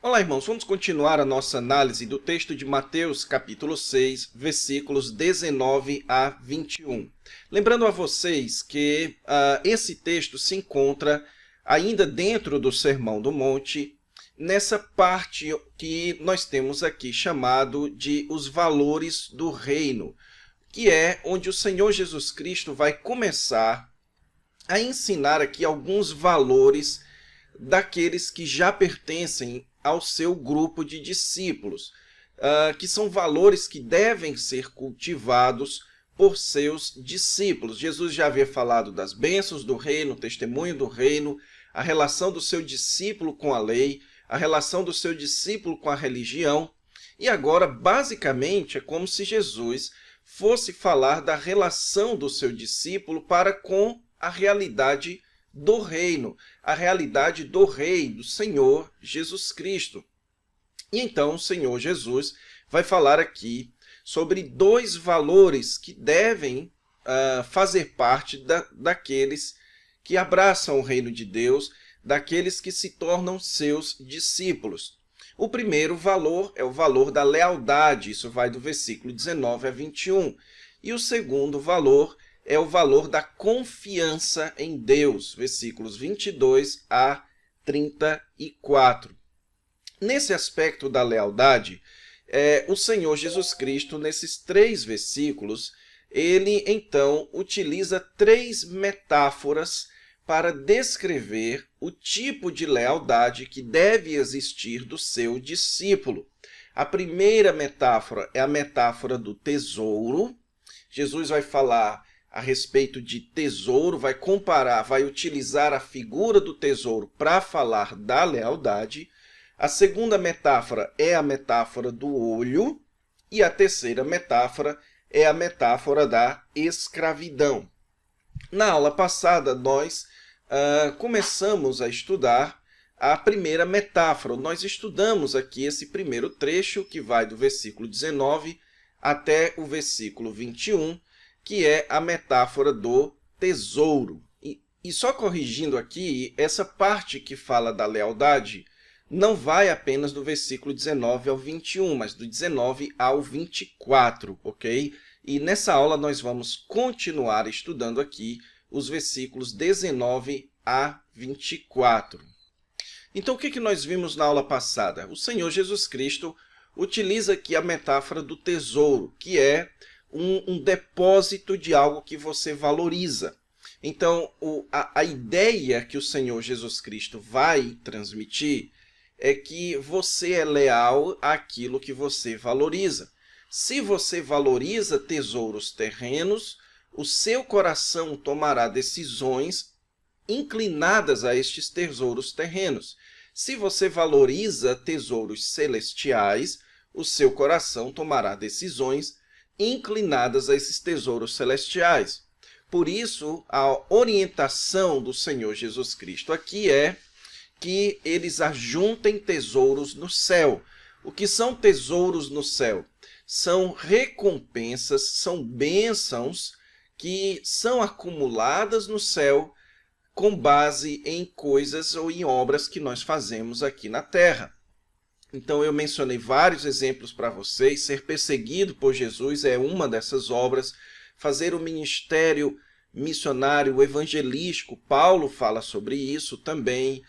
Olá, irmãos, vamos continuar a nossa análise do texto de Mateus, capítulo 6, versículos 19 a 21. Lembrando a vocês que esse texto se encontra ainda dentro do Sermão do Monte, nessa parte que nós temos aqui chamado de os valores do reino, que é onde o Senhor Jesus Cristo vai começar a ensinar aqui alguns valores daqueles que já pertencem ao seu grupo de discípulos, que são valores que devem ser cultivados por seus discípulos. Jesus já havia falado das bênçãos do reino, testemunho do reino, a relação do seu discípulo com a lei, a relação do seu discípulo com a religião, e agora, basicamente, é como se Jesus fosse falar da relação do seu discípulo para com a realidade do reino, a realidade do rei, do Senhor Jesus Cristo. E então o Senhor Jesus vai falar aqui sobre dois valores que devem fazer parte daqueles que abraçam o reino de Deus, daqueles que se tornam seus discípulos. O primeiro valor é o valor da lealdade, isso vai do versículo 19 a 21. E o segundo valor é o valor da confiança em Deus, versículos 22 a 34. Nesse aspecto da lealdade, o Senhor Jesus Cristo, nesses 3 versículos, ele então utiliza 3 metáforas para descrever o tipo de lealdade que deve existir do seu discípulo. A primeira metáfora é a metáfora do tesouro. Jesus vai falar a respeito de tesouro, vai comparar, vai utilizar a figura do tesouro para falar da lealdade. A segunda metáfora é a metáfora do olho. E a terceira metáfora é a metáfora da escravidão. Na aula passada, nós começamos a estudar a primeira metáfora. Nós estudamos aqui esse primeiro trecho, que vai do versículo 19 até o versículo 21, que é a metáfora do tesouro. E só corrigindo aqui, essa parte que fala da lealdade não vai apenas do versículo 19 ao 21, mas do 19 ao 24, ok? E nessa aula nós vamos continuar estudando aqui os versículos 19 a 24. Então, o que nós vimos na aula passada? O Senhor Jesus Cristo utiliza aqui a metáfora do tesouro, que é um depósito de algo que você valoriza. Então, a ideia que o Senhor Jesus Cristo vai transmitir é que você é leal àquilo que você valoriza. Se você valoriza tesouros terrenos, o seu coração tomará decisões inclinadas a estes tesouros terrenos. Se você valoriza tesouros celestiais, o seu coração tomará decisões inclinadas a esses tesouros celestiais. Por isso, a orientação do Senhor Jesus Cristo aqui é que eles ajuntem tesouros no céu. O que são tesouros no céu? São recompensas, são bênçãos que são acumuladas no céu com base em coisas ou em obras que nós fazemos aqui na terra. Então, eu mencionei vários exemplos para vocês. Ser perseguido por Jesus é uma dessas obras. Fazer o ministério missionário evangelístico, Paulo fala sobre isso também.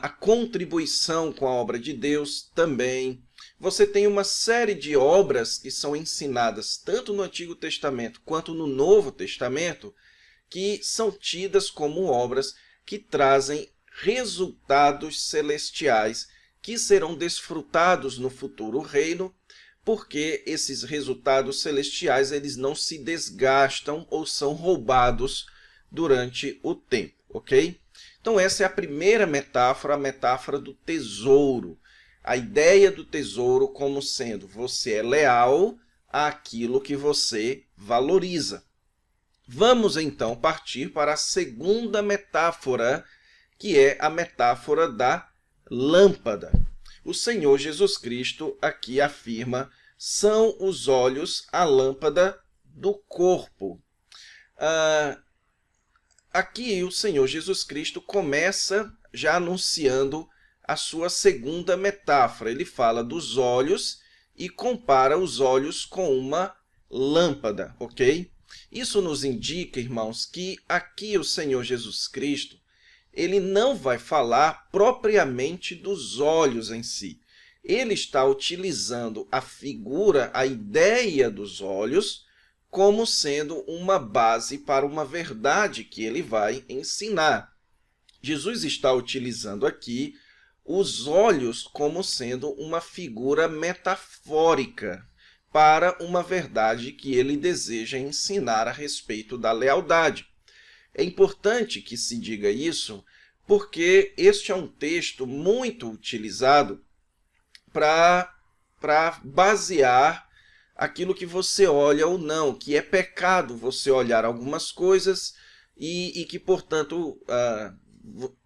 A contribuição com a obra de Deus também. Você tem uma série de obras que são ensinadas tanto no Antigo Testamento quanto no Novo Testamento, que são tidas como obras que trazem resultados celestiais que serão desfrutados no futuro reino, porque esses resultados celestiais eles não se desgastam ou são roubados durante o tempo, ok? Então essa é a primeira metáfora, a metáfora do tesouro. A ideia do tesouro como sendo você é leal àquilo que você valoriza. Vamos então partir para a segunda metáfora, que é a metáfora da lâmpada. O Senhor Jesus Cristo aqui afirma: são os olhos a lâmpada do corpo. Aqui o Senhor Jesus Cristo começa já anunciando a sua segunda metáfora. Ele fala dos olhos e compara os olhos com uma lâmpada, ok? Isso nos indica, irmãos, que aqui o Senhor Jesus Cristo, ele não vai falar propriamente dos olhos em si. Ele está utilizando a figura, a ideia dos olhos, como sendo uma base para uma verdade que ele vai ensinar. Jesus está utilizando aqui os olhos como sendo uma figura metafórica para uma verdade que ele deseja ensinar a respeito da lealdade. É importante que se diga isso, porque este é um texto muito utilizado para basear aquilo que você olha ou não, que é pecado você olhar algumas coisas e que, portanto,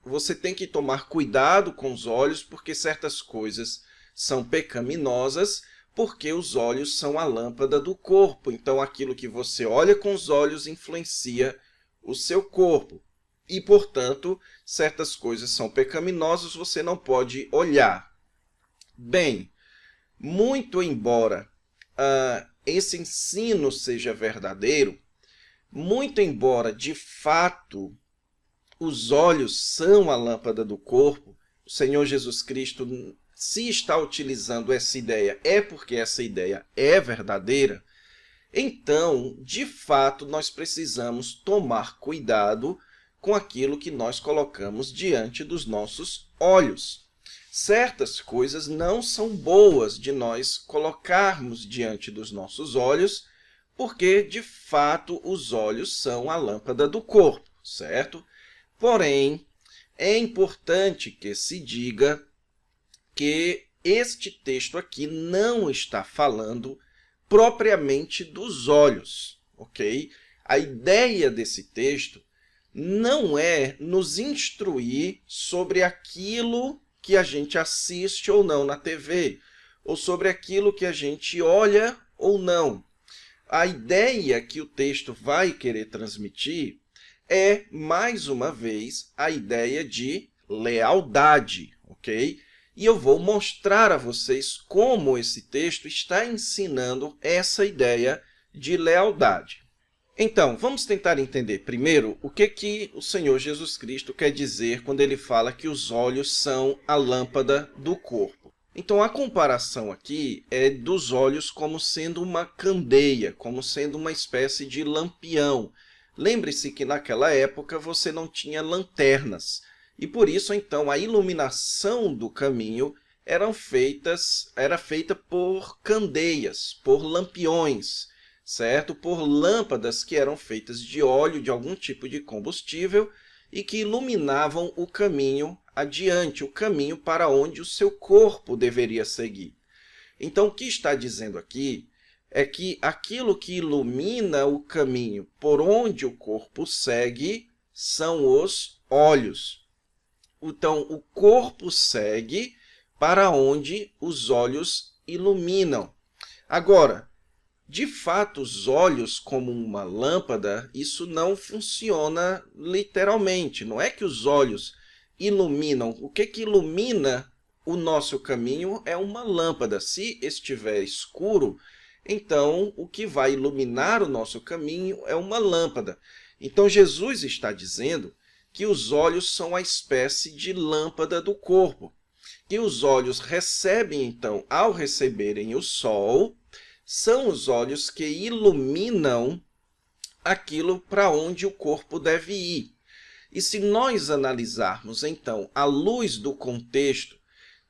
você tem que tomar cuidado com os olhos, porque certas coisas são pecaminosas, porque os olhos são a lâmpada do corpo. Então, aquilo que você olha com os olhos influencia o seu corpo. E, portanto, certas coisas são pecaminosas, você não pode olhar. Bem, muito embora esse ensino seja verdadeiro, muito embora, de fato, os olhos são a lâmpada do corpo, o Senhor Jesus Cristo, se está utilizando essa ideia, é porque essa ideia é verdadeira. Então, de fato, nós precisamos tomar cuidado com aquilo que nós colocamos diante dos nossos olhos. Certas coisas não são boas de nós colocarmos diante dos nossos olhos, porque, de fato, os olhos são a lâmpada do corpo, certo? Porém, é importante que se diga que este texto aqui não está falando propriamente dos olhos, ok? A ideia desse texto não é nos instruir sobre aquilo que a gente assiste ou não na TV, ou sobre aquilo que a gente olha ou não. A ideia que o texto vai querer transmitir é, mais uma vez, a ideia de lealdade, ok? E eu vou mostrar a vocês como esse texto está ensinando essa ideia de lealdade. Então, vamos tentar entender primeiro o que o Senhor Jesus Cristo quer dizer quando ele fala que os olhos são a lâmpada do corpo. Então, a comparação aqui é dos olhos como sendo uma candeia, como sendo uma espécie de lampião. Lembre-se que naquela época você não tinha lanternas, e por isso, então, a iluminação do caminho era feita por candeias, por lampiões, certo? Por lâmpadas que eram feitas de óleo, de algum tipo de combustível, e que iluminavam o caminho adiante, o caminho para onde o seu corpo deveria seguir. Então, o que está dizendo aqui é que aquilo que ilumina o caminho por onde o corpo segue são os olhos. Então, o corpo segue para onde os olhos iluminam. Agora, de fato, os olhos como uma lâmpada, isso não funciona literalmente. Não é que os olhos iluminam. O que ilumina o nosso caminho é uma lâmpada. Se estiver escuro, então o que vai iluminar o nosso caminho é uma lâmpada. Então, Jesus está dizendo que os olhos são a espécie de lâmpada do corpo. Que os olhos recebem, então, ao receberem o sol, são os olhos que iluminam aquilo para onde o corpo deve ir. E se nós analisarmos, então, à luz do contexto,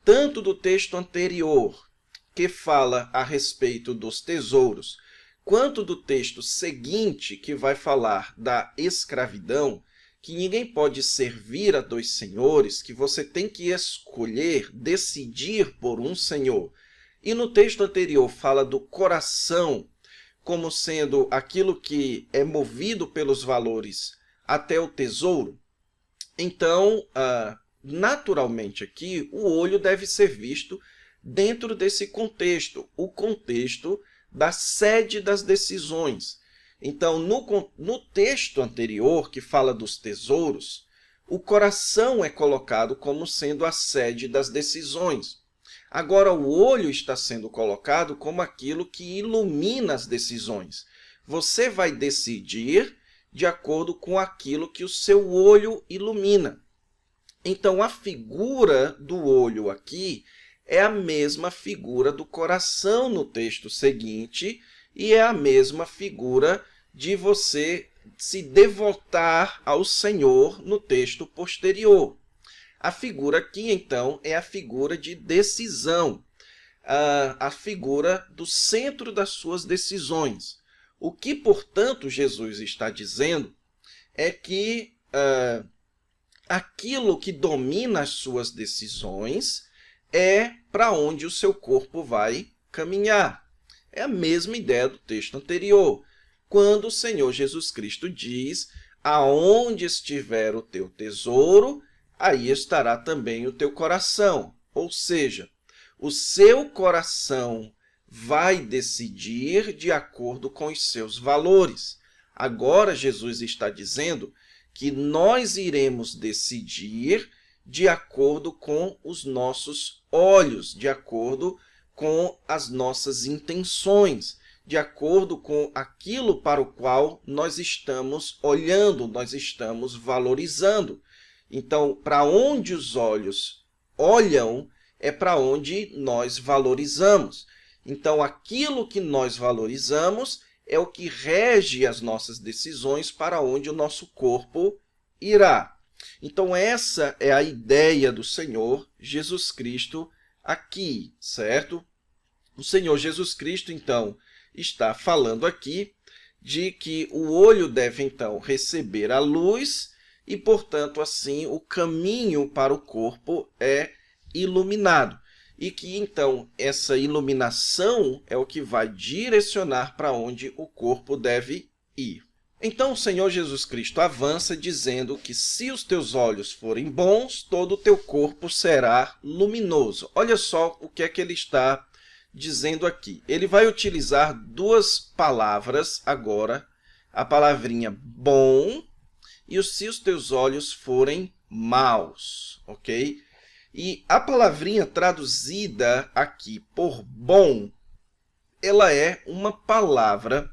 tanto do texto anterior, que fala a respeito dos tesouros, quanto do texto seguinte, que vai falar da escravidão, que ninguém pode servir a dois senhores, que você tem que escolher, decidir por um senhor. E no texto anterior fala do coração como sendo aquilo que é movido pelos valores até o tesouro. Então, naturalmente aqui, o olho deve ser visto dentro desse contexto, o contexto da sede das decisões. Então, no texto anterior, que fala dos tesouros, o coração é colocado como sendo a sede das decisões. Agora, o olho está sendo colocado como aquilo que ilumina as decisões. Você vai decidir de acordo com aquilo que o seu olho ilumina. Então, a figura do olho aqui é a mesma figura do coração no texto seguinte e é a mesma figura de você se devotar ao Senhor no texto posterior. A figura aqui, então, é a figura de decisão, a figura do centro das suas decisões. O que, portanto, Jesus está dizendo é que aquilo que domina as suas decisões é para onde o seu corpo vai caminhar. É a mesma ideia do texto anterior, quando o Senhor Jesus Cristo diz: aonde estiver o teu tesouro, aí estará também o teu coração. Ou seja, o seu coração vai decidir de acordo com os seus valores. Agora, Jesus está dizendo que nós iremos decidir de acordo com os nossos olhos, de acordo com as nossas intenções, de acordo com aquilo para o qual nós estamos olhando, nós estamos valorizando. Então, para onde os olhos olham, é para onde nós valorizamos. Então, aquilo que nós valorizamos é o que rege as nossas decisões para onde o nosso corpo irá. Então, essa é a ideia do Senhor Jesus Cristo aqui, certo? O Senhor Jesus Cristo, então, está falando aqui de que o olho deve, então, receber a luz e, portanto, assim, o caminho para o corpo é iluminado. E que, então, essa iluminação é o que vai direcionar para onde o corpo deve ir. Então, o Senhor Jesus Cristo avança dizendo que se os teus olhos forem bons, todo o teu corpo será luminoso. Olha só o que é que ele está dizendo aqui. Ele vai utilizar duas palavras agora, a palavrinha bom e se os teus olhos forem maus, ok? E a palavrinha traduzida aqui por bom, ela é uma palavra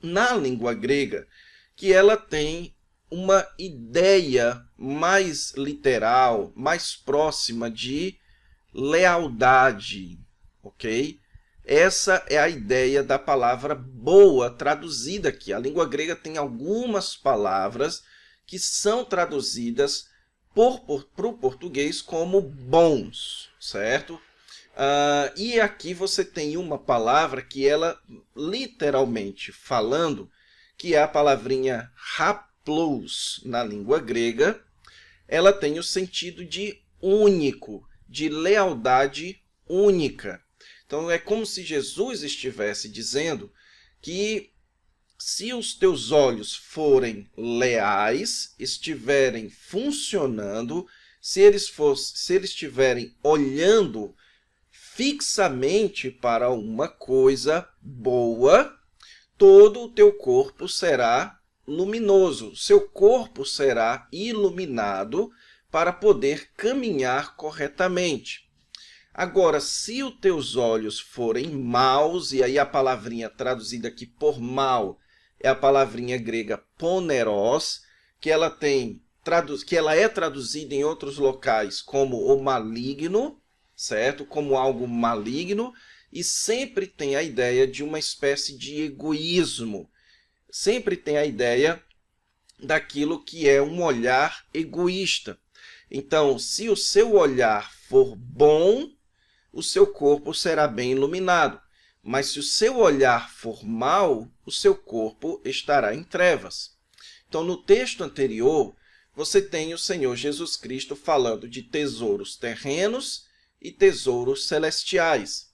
na língua grega que ela tem uma ideia mais literal, mais próxima de lealdade, ok? Essa é a ideia da palavra boa traduzida aqui. A língua grega tem algumas palavras que são traduzidas para o português como bons, certo? E aqui você tem uma palavra que ela, literalmente falando, que é a palavrinha haplos na língua grega, ela tem o sentido de único, de lealdade única. Então, é como se Jesus estivesse dizendo que se os teus olhos forem leais, estiverem funcionando, se eles estiverem olhando fixamente para uma coisa boa, todo o teu corpo será luminoso, seu corpo será iluminado para poder caminhar corretamente. Agora, se os teus olhos forem maus, e aí a palavrinha traduzida aqui por mal é a palavrinha grega poneros, que ela é traduzida em outros locais como o maligno, certo? Como algo maligno, e sempre tem a ideia de uma espécie de egoísmo. Sempre tem a ideia daquilo que é um olhar egoísta. Então, se o seu olhar for bom, o seu corpo será bem iluminado. Mas se o seu olhar for mau, o seu corpo estará em trevas. Então, no texto anterior, você tem o Senhor Jesus Cristo falando de tesouros terrenos e tesouros celestiais.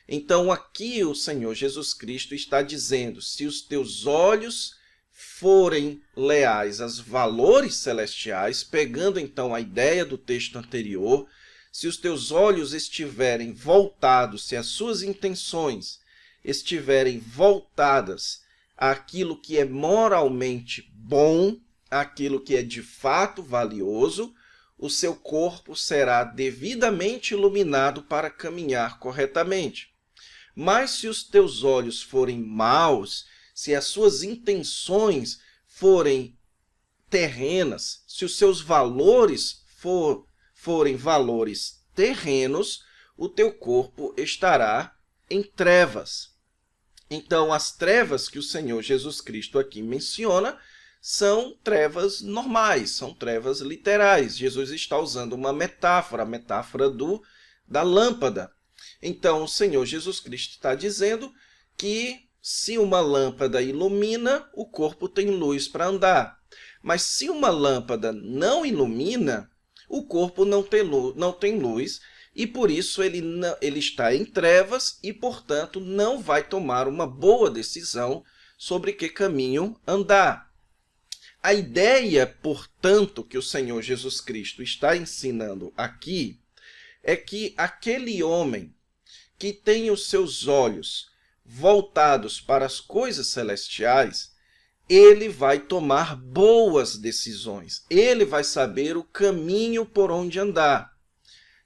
Então, aqui o Senhor Jesus Cristo está dizendo, se os teus olhos forem leais aos valores celestiais, pegando então a ideia do texto anterior, se os teus olhos estiverem voltados, se as suas intenções estiverem voltadas àquilo que é moralmente bom, aquilo que é de fato valioso, o seu corpo será devidamente iluminado para caminhar corretamente. Mas se os teus olhos forem maus, se as suas intenções forem terrenas, se os seus valores forem valores terrenos, o teu corpo estará em trevas. Então, as trevas que o Senhor Jesus Cristo aqui menciona são trevas normais, são trevas literais. Jesus está usando uma metáfora, a metáfora da lâmpada. Então, o Senhor Jesus Cristo está dizendo que se uma lâmpada ilumina, o corpo tem luz para andar. Mas se uma lâmpada não ilumina, o corpo não tem luz, e por isso ele está em trevas e, portanto, não vai tomar uma boa decisão sobre que caminho andar. A ideia, portanto, que o Senhor Jesus Cristo está ensinando aqui é que aquele homem que tem os seus olhos voltados para as coisas celestiais, ele vai tomar boas decisões. Ele vai saber o caminho por onde andar.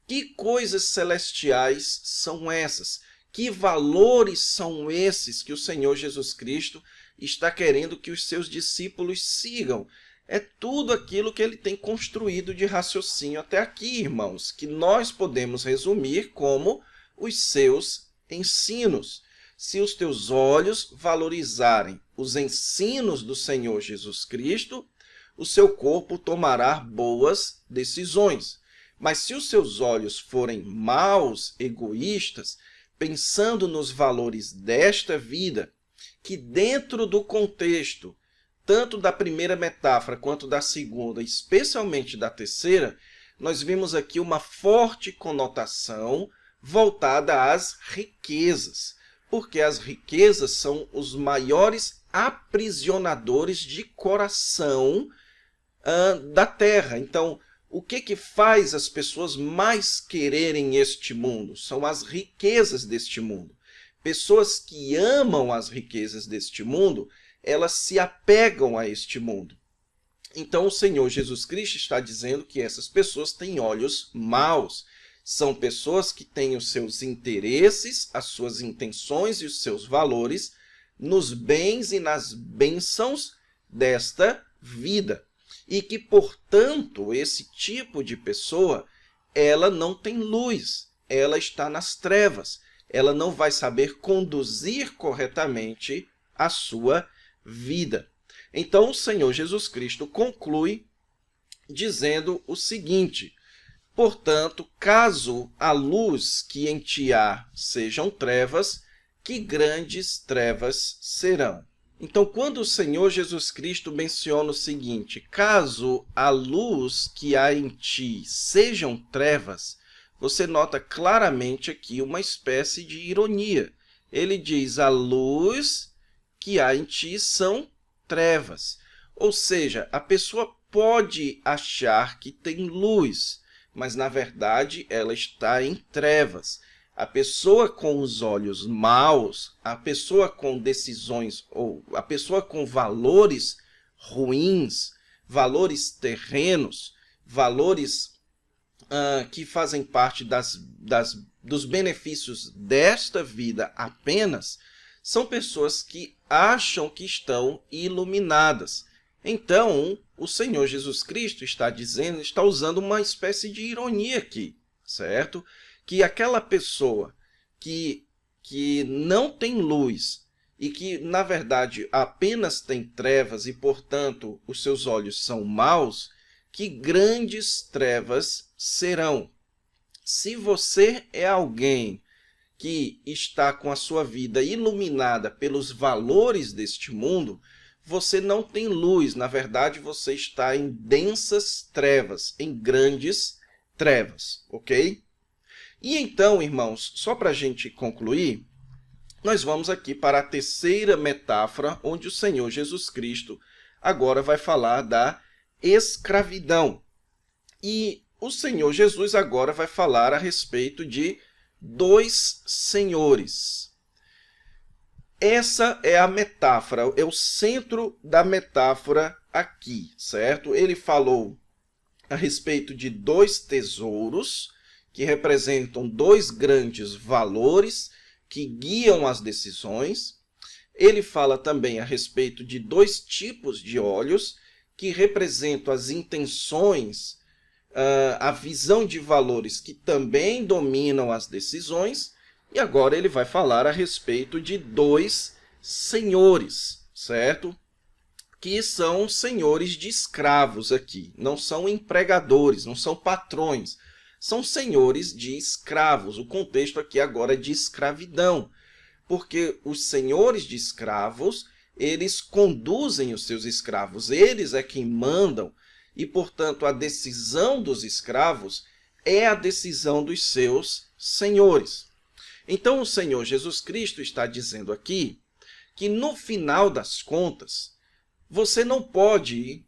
Que coisas celestiais são essas? Que valores são esses que o Senhor Jesus Cristo está querendo que os seus discípulos sigam? É tudo aquilo que ele tem construído de raciocínio até aqui, irmãos, que nós podemos resumir como os seus ensinos. Se os teus olhos valorizarem os ensinos do Senhor Jesus Cristo, o seu corpo tomará boas decisões. Mas se os seus olhos forem maus, egoístas, pensando nos valores desta vida, que dentro do contexto, tanto da primeira metáfora quanto da segunda, especialmente da terceira, nós vimos aqui uma forte conotação voltada às riquezas, porque as riquezas são os maiores aprisionadores de coração da terra. Então, o que faz as pessoas mais quererem este mundo? São as riquezas deste mundo. Pessoas que amam as riquezas deste mundo, elas se apegam a este mundo. Então, o Senhor Jesus Cristo está dizendo que essas pessoas têm olhos maus. São pessoas que têm os seus interesses, as suas intenções e os seus valores nos bens e nas bênçãos desta vida. E que, portanto, esse tipo de pessoa, ela não tem luz, ela está nas trevas, ela não vai saber conduzir corretamente a sua vida. Então, o Senhor Jesus Cristo conclui dizendo o seguinte: portanto, caso a luz que em ti há sejam trevas, que grandes trevas serão. Então, quando o Senhor Jesus Cristo menciona o seguinte: caso a luz que há em ti sejam trevas, você nota claramente aqui uma espécie de ironia. Ele diz: a luz que há em ti são trevas. Ou seja, a pessoa pode achar que tem luz, mas na verdade ela está em trevas. A pessoa com os olhos maus, a pessoa com decisões, ou a pessoa com valores ruins, valores terrenos, valores que fazem parte dos benefícios desta vida apenas, são pessoas que acham que estão iluminadas. Então, o Senhor Jesus Cristo está usando uma espécie de ironia aqui, certo? Que aquela pessoa que não tem luz e que, na verdade, apenas tem trevas e, portanto, os seus olhos são maus, que grandes trevas serão. Se você é alguém que está com a sua vida iluminada pelos valores deste mundo, você não tem luz. Na verdade, você está em densas trevas, em grandes trevas, ok? E então, irmãos, só para a gente concluir, nós vamos aqui para a terceira metáfora, onde o Senhor Jesus Cristo agora vai falar da escravidão. E o Senhor Jesus agora vai falar a respeito de dois senhores. essa é a metáfora, é o centro da metáfora aqui, certo? Ele falou a respeito de dois tesouros que representam dois grandes valores que guiam as decisões. Ele fala também a respeito de dois tipos de olhos que representam as intenções, a visão de valores que também dominam as decisões. E agora ele vai falar a respeito de dois senhores, certo? Que são senhores de escravos aqui. Não são empregadores, não são patrões. São senhores de escravos. O contexto aqui agora é de escravidão. Porque os senhores de escravos, eles conduzem os seus escravos. Eles é quem mandam. E, portanto, a decisão dos escravos é a decisão dos seus senhores. Então, o Senhor Jesus Cristo está dizendo aqui que, no final das contas, você não pode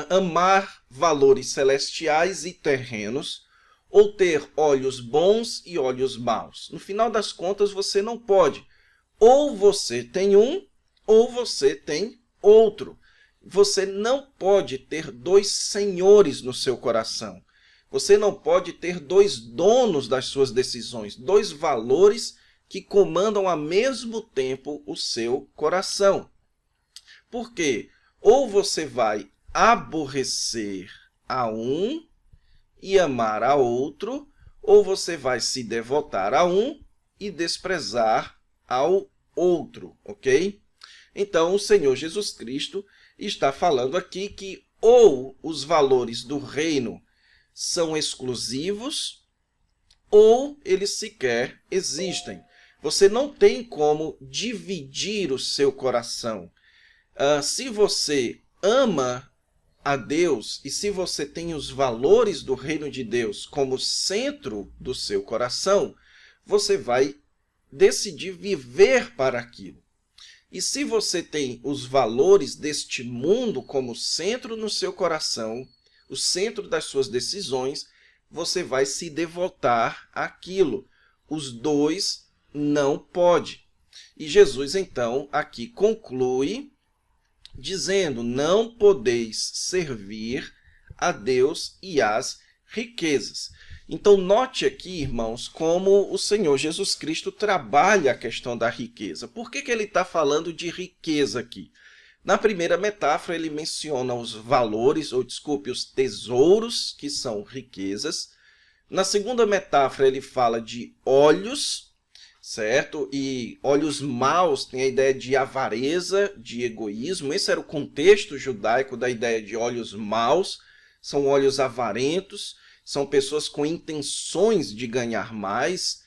amar valores celestiais e terrenos ou ter olhos bons e olhos maus. No final das contas, você não pode. Ou você tem um, ou você tem outro. Você não pode ter dois senhores no seu coração. Você não pode ter dois donos das suas decisões, dois valores que comandam ao mesmo tempo o seu coração. Por quê? Ou você vai aborrecer a um e amar a outro, ou você vai se devotar a um e desprezar ao outro, ok? Então, o Senhor Jesus Cristo está falando aqui que ou os valores do reino são exclusivos, ou eles sequer existem. Você não tem como dividir o seu coração. Se você ama a Deus e se você tem os valores do reino de Deus como centro do seu coração, você vai decidir viver para aquilo. E se você tem os valores deste mundo como centro no seu coração, o centro das suas decisões, você vai se devotar àquilo. Os dois não pode. E Jesus, então, aqui conclui dizendo: não podeis servir a Deus e às riquezas. Então, note aqui, irmãos, como o Senhor Jesus Cristo trabalha a questão da riqueza. Por que ele está falando de riqueza aqui? Na primeira metáfora, ele menciona os valores, ou desculpe, os tesouros, que são riquezas. Na segunda metáfora, ele fala de olhos, certo? E olhos maus tem a ideia de avareza, de egoísmo. Esse era o contexto judaico da ideia de olhos maus. São olhos avarentos, são pessoas com intenções de ganhar mais,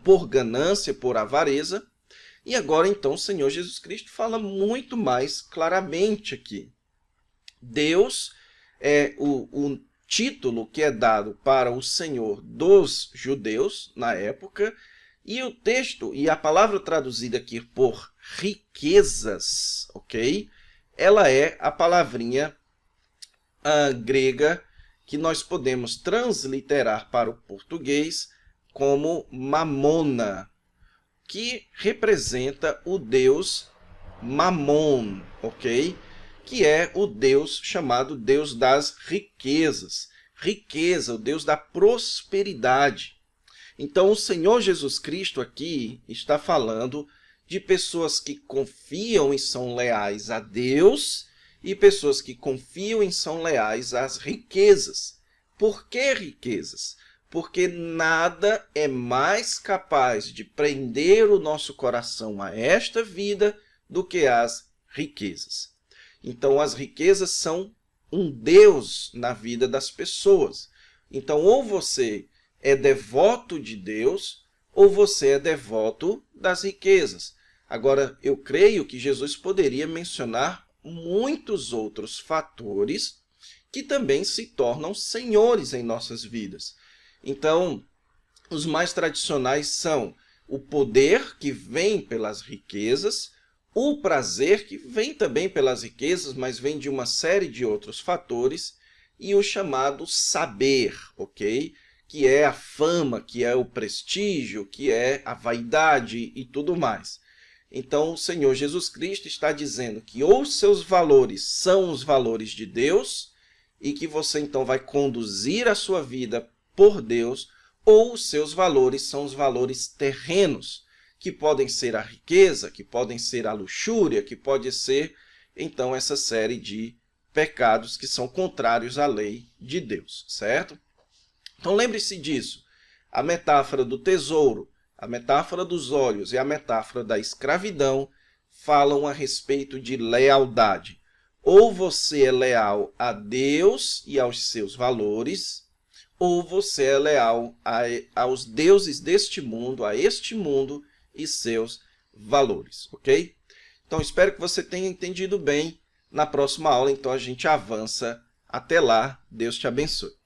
por ganância, por avareza. E agora, então, o Senhor Jesus Cristo fala muito mais claramente aqui. Deus é o título que é dado para o Senhor dos judeus na época, e o texto, e a palavra traduzida aqui por riquezas, ok? Ela é a palavrinha grega que nós podemos transliterar para o português como mamona, que representa o deus Mamon, ok? Que é o deus chamado Deus das riquezas. Riqueza, o Deus da prosperidade. Então, o Senhor Jesus Cristo aqui está falando de pessoas que confiam e são leais a Deus e pessoas que confiam e são leais às riquezas. Por que riquezas? Porque nada é mais capaz de prender o nosso coração a esta vida do que as riquezas. Então, as riquezas são um Deus na vida das pessoas. Então, ou você é devoto de Deus, ou você é devoto das riquezas. Agora, eu creio que Jesus poderia mencionar muitos outros fatores que também se tornam senhores em nossas vidas. Então, os mais tradicionais são o poder que vem pelas riquezas, o prazer que vem também pelas riquezas, mas vem de uma série de outros fatores, e o chamado saber, ok? Que é a fama, que é o prestígio, que é a vaidade e tudo mais. Então, o Senhor Jesus Cristo está dizendo que ou os seus valores são os valores de Deus, e que você então vai conduzir a sua vida por Deus, ou os seus valores são os valores terrenos, que podem ser a riqueza, que podem ser a luxúria, que pode ser, então, essa série de pecados que são contrários à lei de Deus, certo? Então, lembre-se disso. A metáfora do tesouro, a metáfora dos olhos e a metáfora da escravidão falam a respeito de lealdade. Ou você é leal a Deus e aos seus valores, ou você é leal aos deuses deste mundo, a este mundo e seus valores, ok? Então, espero que você tenha entendido bem. Na próxima aula, então, a gente avança. Até lá, Deus te abençoe.